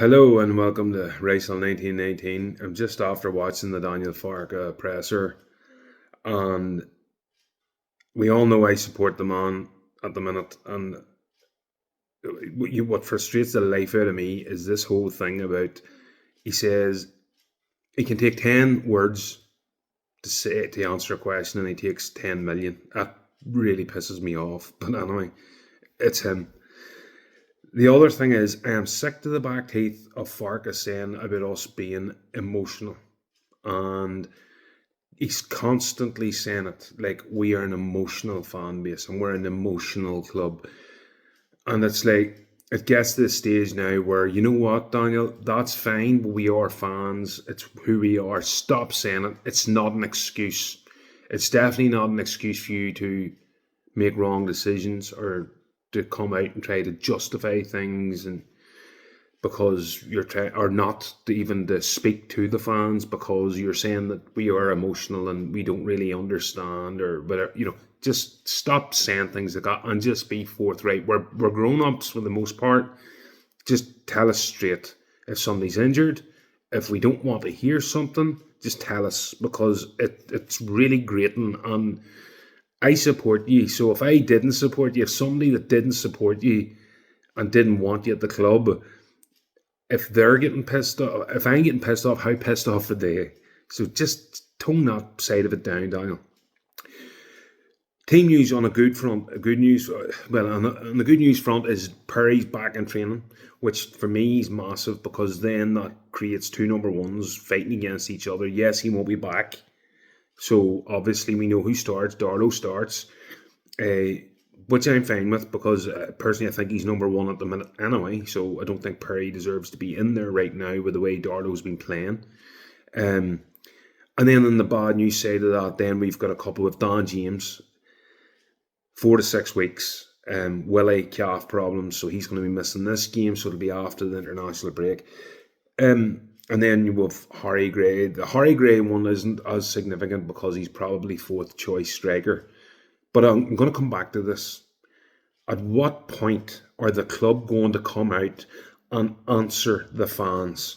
Hello and welcome to Racel 1919. I'm just after watching the Daniel Farke Presser, and we all know I support the man at the minute. And what frustrates the life out of me is this whole thing about he says he can take 10 words to answer a question, and he takes 10 million. That really pisses me off. But anyway, it's him. The other thing is, I am sick to the back teeth of Farkas saying about us being emotional. And he's constantly saying it like we are an emotional fan base and we're an emotional club. And it's like, it gets to the stage now where, you know what, Daniel, that's fine, but we are fans. It's who we are. Stop saying it. It's not an excuse. It's definitely not an excuse for you to make wrong decisions or to come out and try to justify things, and because you're trying, or not to even to speak to the fans because you're saying that we are emotional and we don't really understand or whatever. Just stop saying things like that and just be forthright. We're grown ups for the most part. Just tell us straight if somebody's injured. If we don't want to hear something, just tell us, because it's really grating. And I support you. So if I didn't support you, if somebody that didn't support you and didn't want you at the club, if they're getting pissed off, if I'm getting pissed off, how pissed off are they? So just tone that side of it down, Daniel. Team news on a good front, on the good news front is Perry's back in training, which for me is massive, because then that creates two number ones fighting against each other. Yes, he won't be back. So obviously we know who starts. Darlow starts, which I'm fine with, because personally I think he's number one at the minute anyway. So I don't think Perry deserves to be in there right now with the way Darlow's been playing. And then on the bad news side of that, then we've got a couple with Dan James, 4 to 6 weeks. Willie calf problems, so he's going to be missing this game. So it'll be after the international break. And then you have Harry Gray. The Harry Gray one isn't as significant because he's probably fourth choice striker. But I'm going to come back to this. At what point are the club going to come out and answer the fans?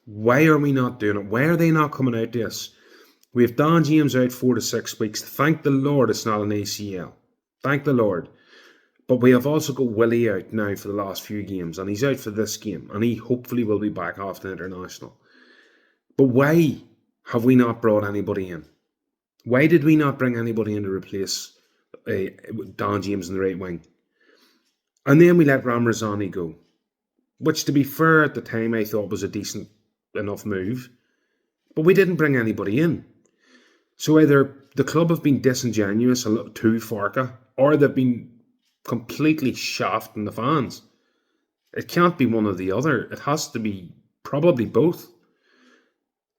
Why are we not doing it? Why are they not coming out to us? We have Dan James out 4 to 6 weeks. Thank the Lord it's not an ACL. Thank the Lord. But we have also got Willie out now for the last few games, and he's out for this game, and he hopefully will be back after the international. But why have we not brought anybody in? Why did we not bring anybody in to replace Dan James in the right wing? And then we let Ramrazani go, which, to be fair, at the time I thought was a decent enough move. But we didn't bring anybody in. So either the club have been disingenuous a little too Farke, or they've been completely shafting the fans. It can't be one or the other. It has to be probably both.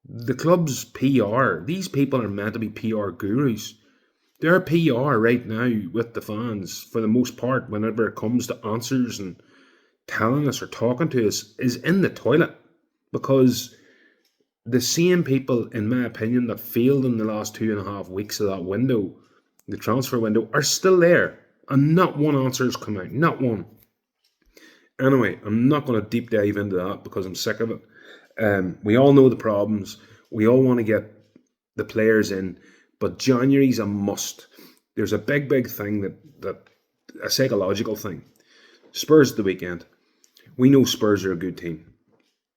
The club's PR, these people are meant to be PR gurus. Their PR right now with the fans, for the most part, whenever it comes to answers and telling us or talking to us, is in the toilet. Because the same people, in my opinion, that failed in the last 2.5 weeks of that window, the transfer window, are still there. And not one answer has come out. Not one. Anyway, I'm not going to deep dive into that because I'm sick of it. We all know the problems. We all want to get the players in. But January's a must. There's a big thing that a psychological thing. Spurs at the weekend. We know Spurs are a good team.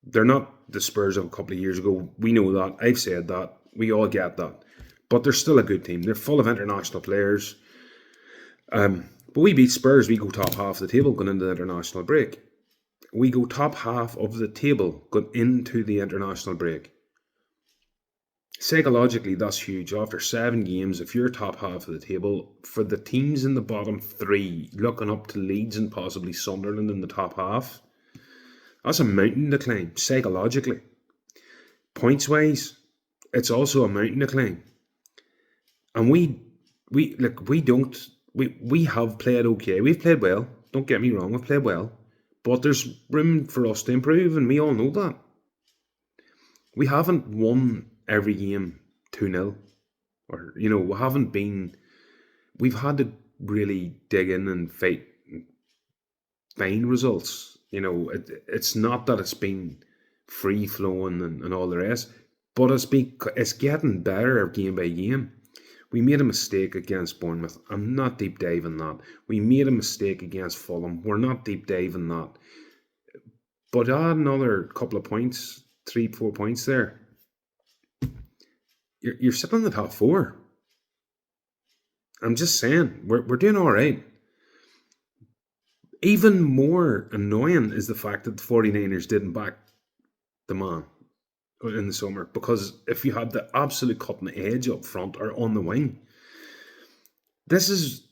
They're not the Spurs of a couple of years ago. We know that. I've said that. We all get that. But they're still a good team. They're full of international players. But we beat Spurs, we go top half of the table going into the international break. We go top half of the table going into the international break. Psychologically, that's huge. After 7 games, if you're top half of the table, for the teams in the bottom 3, looking up to Leeds and possibly Sunderland in the top half, that's a mountain to climb, psychologically. Points-wise, it's also a mountain to climb. And we have played okay. We've played well. Don't get me wrong, we've played well. But there's room for us to improve, and we all know that. We haven't won every game 2-0. Or, we haven't been... We've had to really dig in and find results. It's not that it's been free flowing and all the rest, but it's getting better game by game. We made a mistake against Bournemouth. I'm not deep diving that. We made a mistake against Fulham. We're not deep diving that. But add another couple of points, 3, 4 points there. You're sitting in the top four. I'm just saying, we're doing all right. Even more annoying is the fact that the 49ers didn't back the man in the summer, because if you had the absolute cutting edge up front or on the wing, this is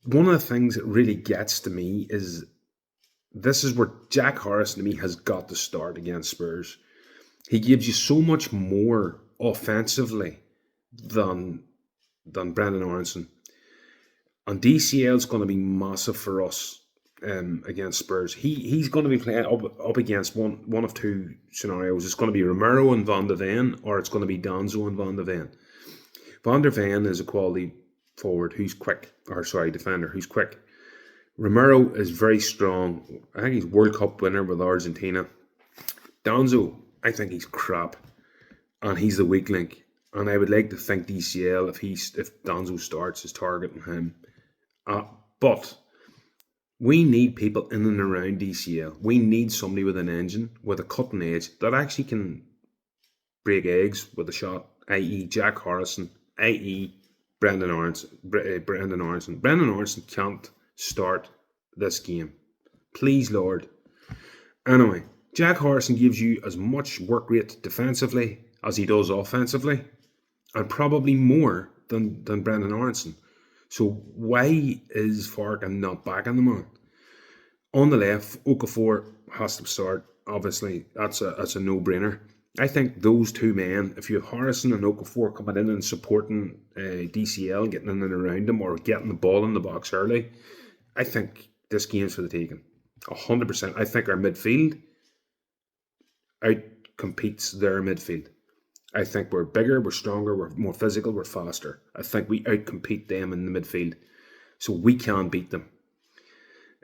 one of the things that really gets to me. Is this is where Jack Harrison to me has got to start against Spurs. He gives you so much more offensively than Brendan Aronson. And DCL is going to be massive for us against Spurs. He's going to be playing up against one of two scenarios. It's going to be Romero and Van de Ven, or it's going to be Danzo and Van de Ven. Van der Ven is a quality forward who's quick, defender who's quick. Romero is very strong. I think he's World Cup winner with Argentina. Danzo, I think he's crap, and he's the weak link. And I would like to think DCL, if Danzo starts, is targeting him. But we need people in and around DCL. We need somebody with an engine, with a cutting edge, that actually can break eggs with a shot, i.e. Jack Harrison, i.e. Brendan Aronson. Brendan Aronson can't start this game. Please, Lord. Anyway, Jack Harrison gives you as much work rate defensively as he does offensively, and probably more than Brendan Aronson. So why is Farke not backing the man? On the left, Okafor has to start. Obviously, that's a no-brainer. I think those two men, if you have Harrison and Okafor coming in and supporting DCL, getting in and around him, or getting the ball in the box early, I think this game's for the taking. 100%. I think our midfield out-competes their midfield. I think we're bigger, we're stronger, we're more physical, we're faster. I think we out-compete them in the midfield. So we can beat them.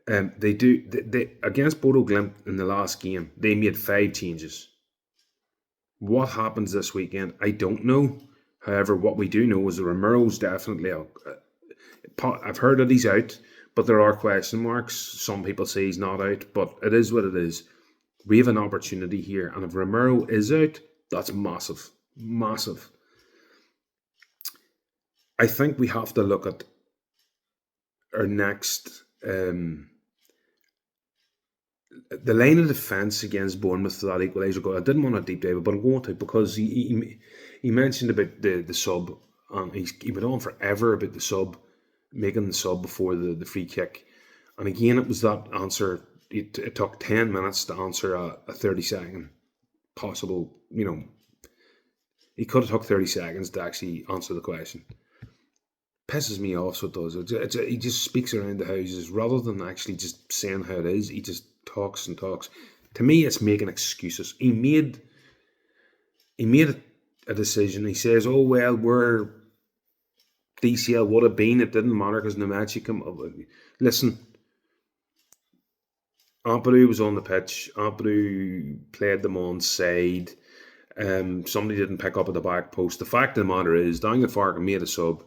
They against Bodo Glimt in the last game, they made 5 changes. What happens this weekend, I don't know. However, what we do know is that Romero's definitely out. I've heard that he's out, but there are question marks. Some people say he's not out, but it is what it is. We have an opportunity here, and if Romero is out, that's massive. Massive. I think we have to look at our next... the line of defence against Bournemouth for that equaliser goal. I didn't want to deep dive it, but I'm going to, because he mentioned about the sub, and he went on forever about the sub, making the sub before the free kick. And again, it was that answer. It took 10 minutes to answer a 30-second possible, he could have took 30 seconds to actually answer the question. Pisses me off, so it does. He just speaks around the houses rather than actually just saying how it is. He just talks and talks. To me, it's making excuses. He made a decision. He says, "Oh well, we're DCL would have been. It didn't matter because Nemachi came up." Listen, Ampadu was on the pitch. Ampadu played them on side. Somebody didn't pick up at the back post. The fact of the matter is, Daniel Farke made a sub.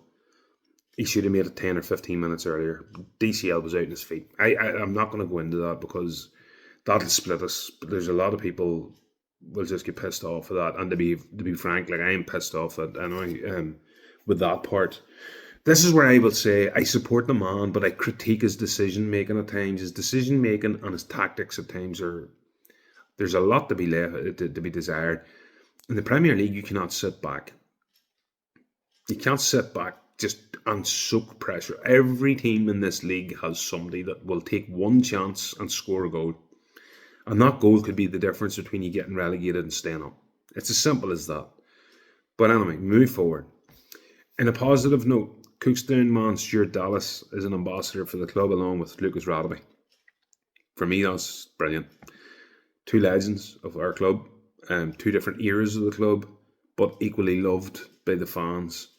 He should have made it 10 or 15 minutes earlier. DCL was out in his feet. I'm not going to go into that because that'll split us. But there's a lot of people will just get pissed off for that. And to be frank, like, I am pissed off at anyway, with that part. This is where I will say I support the man, but I critique his decision making at times. His decision making and his tactics at times there's a lot to be desired. In the Premier League, you cannot sit back. You can't sit back just and soak pressure. Every team in this league has somebody that will take one chance and score a goal. And that goal could be the difference between you getting relegated and staying up. It's as simple as that. But anyway, move forward. In a positive note, Cookstown man Stuart Dallas is an ambassador for the club along with Lucas Radaby. For me, that's brilliant. 2 legends of our club, 2 different eras of the club, but equally loved by the fans.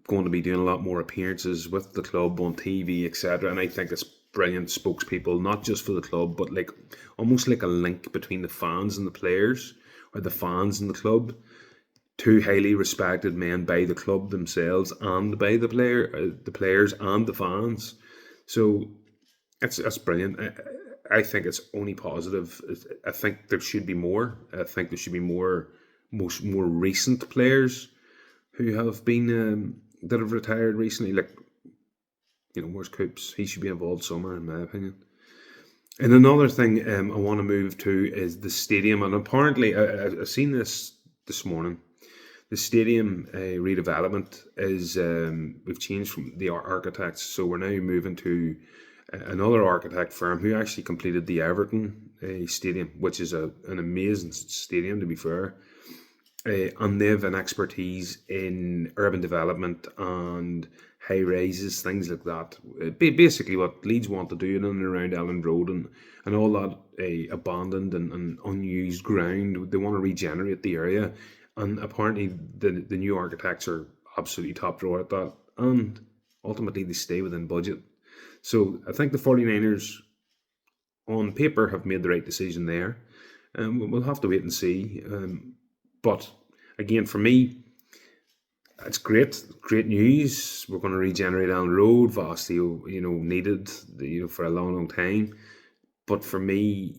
Going to be doing a lot more appearances with the club on TV, etc. And I think it's brilliant spokespeople, not just for the club, but like almost like a link between the fans and the players, or the fans and the club. Two highly respected men by the club themselves and by the players and the fans. So that's brilliant. I think it's only positive. I think there should be more. I think there should be more recent players who have been that have retired recently. Like, where's Coops? He should be involved somewhere, in my opinion. And another thing I want to move to is the stadium. And apparently, I've seen this morning. The stadium redevelopment is we've changed from the architects, so we're now moving to another architect firm who actually completed the Everton stadium, which is an amazing stadium, to be fair. And they have an expertise in urban development and high rises, things like that. Basically, what Leeds want to do in and around Ellen Road and all that abandoned and unused ground, they want to regenerate the area. And apparently, the new architects are absolutely top drawer at that. And ultimately, they stay within budget. So I think the 49ers, on paper, have made the right decision there. We'll have to wait and see. But again, for me, it's great news. We're going to regenerate Allen Road, vastly, needed, for a long, long time. But for me,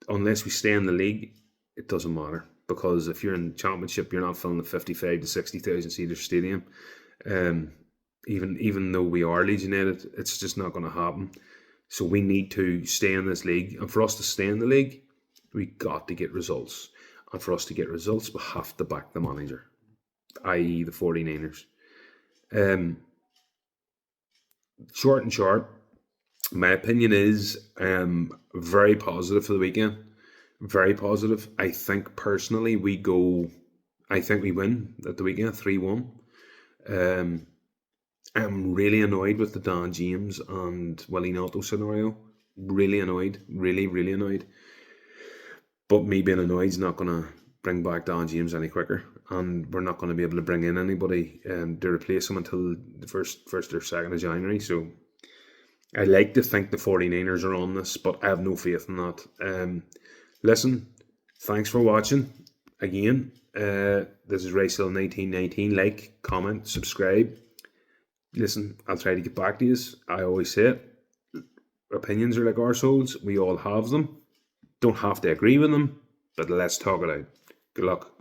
unless we stay in the league, it doesn't matter, because if you're in the Championship, you're not filling the 55 to 60,000 seater stadium. Even though we are Leeds United, it's just not going to happen. So we need to stay in this league, and for us to stay in the league, we got to get results. And for us to get results, we have to back the manager, i.e. the 49ers. Short and sharp, my opinion is very positive for the weekend. Very positive. I think personally we win at the weekend 3-1. I'm really annoyed with the Dan James and Willie Nelson scenario. Really annoyed. Really, really annoyed. But me being annoyed is not going to bring back Dan James any quicker. And we're not going to be able to bring in anybody to replace him until the 1st or 2nd of January. So I like to think the 49ers are on this, but I have no faith in that. Listen, thanks for watching. Again, this is RaySill1919. Like, comment, subscribe. Listen, I'll try to get back to you. I always say it. Opinions are like arseholes. We all have them. Don't have to agree with them, but let's talk it out. Good luck.